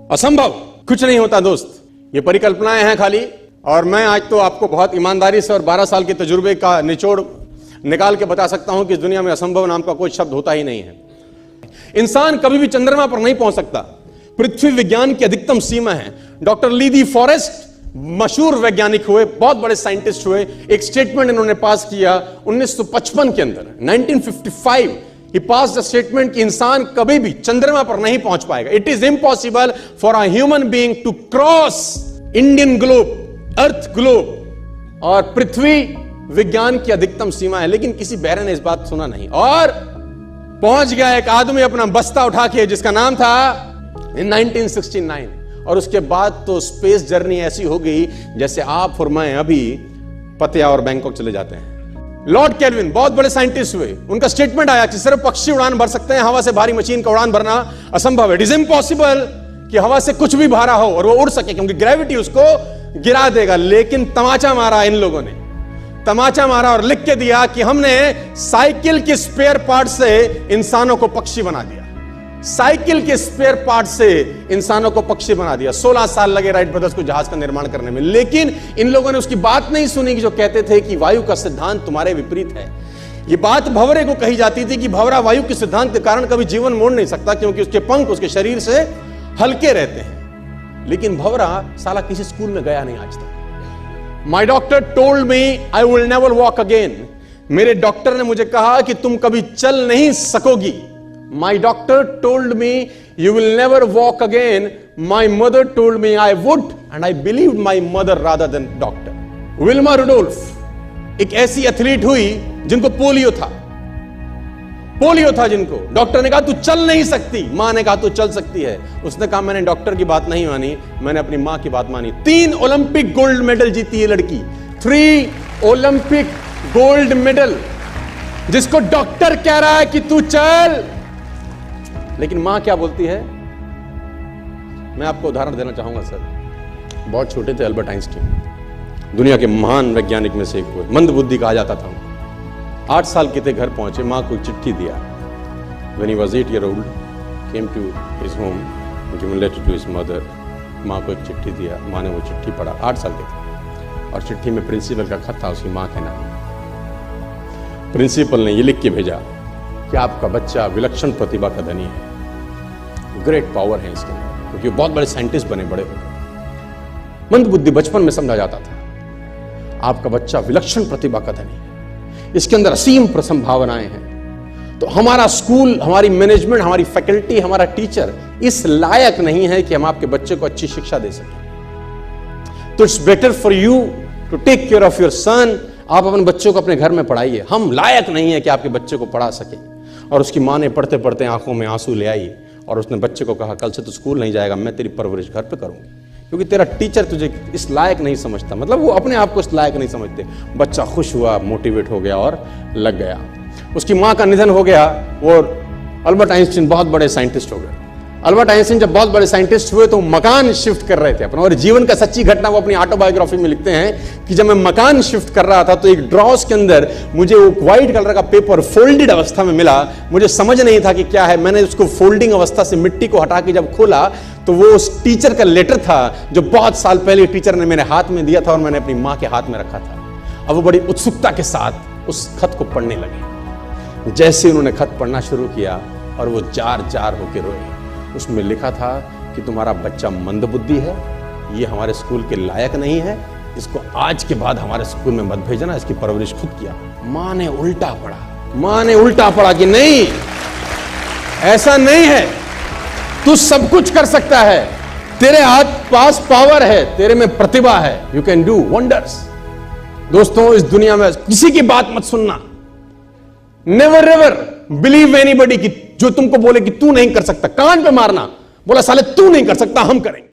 असंभव कुछ नहीं होता दोस्त, ये परिकल्पनाएं हैं खाली। और मैं आज तो आपको बहुत ईमानदारी से और 12 साल के तजुर्बे का निचोड़ निकाल के बता सकता हूं कि इस दुनिया में असंभव नाम का कोई शब्द होता ही नहीं है। इंसान कभी भी चंद्रमा पर नहीं पहुंच सकता, पृथ्वी विज्ञान की अधिकतम सीमा है। डॉक्टर ली दी फॉरेस्ट मशहूर वैज्ञानिक हुए, बहुत बड़े साइंटिस्ट हुए। एक स्टेटमेंट इन्होंने पास किया 1955 के अंदर, 1955 ही पास द स्टेटमेंट कि इंसान कभी भी चंद्रमा पर नहीं पहुंच पाएगा। It is impossible for a human being to cross Indian globe, earth globe. और पृथ्वी विज्ञान की अधिकतम सीमा है, लेकिन किसी बहरे ने इस बात सुना नहीं और पहुंच गया एक आदमी अपना बस्ता उठा के, जिसका नाम था इन 1969। और उसके बाद तो स्पेस जर्नी ऐसी हो गई जैसे आप और मैं अभी पतिया और बैंकॉक चले जाते हैं। लॉर्ड केल्विन बहुत बड़े साइंटिस्ट हुए, उनका स्टेटमेंट आया कि सिर्फ पक्षी उड़ान भर सकते हैं, हवा से भारी मशीन का उड़ान भरना असंभव है। इट इज इम्पॉसिबल कि हवा से कुछ भी भारा हो और वो उड़ सके, क्योंकि ग्रेविटी उसको गिरा देगा। लेकिन तमाचा मारा इन लोगों ने, तमाचा मारा और लिख के दिया कि हमने साइकिल के स्पेयर पार्ट से इंसानों को पक्षी बना दिया। साइकिल के स्पेयर पार्ट से इंसानों को पक्षी बना दिया। 16 साल लगे राइट ब्रदर्स को जहाज का निर्माण करने में, लेकिन इन लोगों ने उसकी बात नहीं सुनी कि जो कहते थे कि वायु का सिद्धांत तुम्हारे विपरीत है। यह बात भंवरे को कही जाती थी कि भंवरा वायु के सिद्धांत के कारण कभी जीवन मोड़ नहीं सकता, क्योंकि उसके पंख उसके शरीर से हल्के रहते हैं। लेकिन भंवरा साला किसी स्कूल में गया नहीं आज तक। माई doctor told me I will never walk again. मेरे डॉक्टर ने मुझे कहा कि तुम कभी चल नहीं सकोगी। My doctor told me you will never walk again. My mother told me I would, and I believed my mother rather than doctor. Wilma Rudolph एक ऐसी एथलीट हुई जिनको पोलियो था जिनको डॉक्टर ने कहा तू चल नहीं सकती, मां ने कहा तू चल सकती है। उसने कहा मैंने डॉक्टर की बात नहीं मानी, मैंने अपनी मां की बात मानी। 3 ओलंपिक गोल्ड मेडल जीती है लड़की, 3 ओलंपिक गोल्ड मेडल, जिसको डॉक्टर कह रहा है कि तू चल। लेकिन मां क्या बोलती है? मैं आपको उदाहरण देना चाहूंगा सर। बहुत छोटे थे अल्बर्ट आइंस्टीन, दुनिया के महान वैज्ञानिक में से एक हुए, मंद बुद्धि कहा जाता था। 8 साल के थे, घर पहुंचे, मां को एक चिट्ठी दिया। When he was 8 years old, came to his home, given letter to his mother. मां को एक चिट्ठी दिया, मां ने वो चिट्ठी पढ़ा। 8 साल के थे और चिट्ठी में प्रिंसिपल का खत था, उसकी मां के नाम। प्रिंसिपल ने ये लिख के भेजा कि आपका बच्चा विलक्षण प्रतिभा का धनी है, ग्रेट पावर है इसके अंदर, क्योंकि बहुत बड़े साइंटिस्ट बने, बड़े हो गए। मंद बुद्धि बचपन में समझा जाता था। आपका बच्चा विलक्षण प्रतिभा का धनी है, इसके अंदर असीम संभावनाएं हैं। तो हमारा स्कूल, हमारी मैनेजमेंट, हमारी फैकल्टी, हमारा टीचर इस लायक नहीं है कि हम आपके बच्चे को अच्छी शिक्षा दे सकें। तो it's better for you to take care of your son. आप अपने बच्चों को अपने घर में पढ़ाइए, हम लायक नहीं है कि आपके बच्चे को पढ़ा सके। और उसकी मां ने पढ़ते पढ़ते आंखों में आंसू ले आई और उसने बच्चे को कहा कल से तू स्कूल नहीं जाएगा, मैं तेरी परवरिश घर पे करूंगी, क्योंकि तेरा टीचर तुझे इस लायक नहीं समझता। मतलब वो अपने आप को इस लायक नहीं समझते। बच्चा खुश हुआ, मोटिवेट हो गया और लग गया। उसकी मां का निधन हो गया। वो अल्बर्ट आइंस्टीन बहुत बड़े साइंटिस्ट हो गए। अल्बर्ट आइंस्टीन जब बहुत बड़े साइंटिस्ट हुए तो मकान शिफ्ट कर रहे थे अपना, और जीवन का सच्ची घटना वो अपनी ऑटोबायोग्राफी में लिखते हैं कि जब मैं मकान शिफ्ट कर रहा था तो एक ड्रॉस के अंदर मुझे वो व्हाइट कलर का पेपर फोल्डेड अवस्था में मिला। मुझे समझ नहीं था कि क्या है। मैंने उसको फोल्डिंग अवस्था से मिट्टी को हटा के जब खोला तो वो उस टीचर का लेटर था जो बहुत साल पहले टीचर ने मेरे हाथ में दिया था और मैंने अपनी मां के हाथ में रखा था। अब वो बड़ी उत्सुकता के साथ उस खत को पढ़ने लगे। जैसे उन्होंने खत पढ़ना शुरू किया और वो जार जार होकर रोए। उसमें लिखा था कि तुम्हारा बच्चा मंदबुद्धि है, ये हमारे स्कूल के लायक नहीं है, इसको आज के बाद हमारे स्कूल में मत भेजना, इसकी परवरिश खुद किया। मां ने उल्टा पढ़ा कि नहीं, ऐसा नहीं है, तू सब कुछ कर सकता है, तेरे हाथ पास पावर है, तेरे में प्रतिभा है, यू कैन डू वंडर्स। दोस्तों, इस दुनिया में किसी की बात मत सुनना। नेवर एवर बिलीव एनीबॉडी कि जो तुमको बोले कि तू नहीं कर सकता, कान पे मारना, बोला साले तू नहीं कर सकता, हम करेंगे।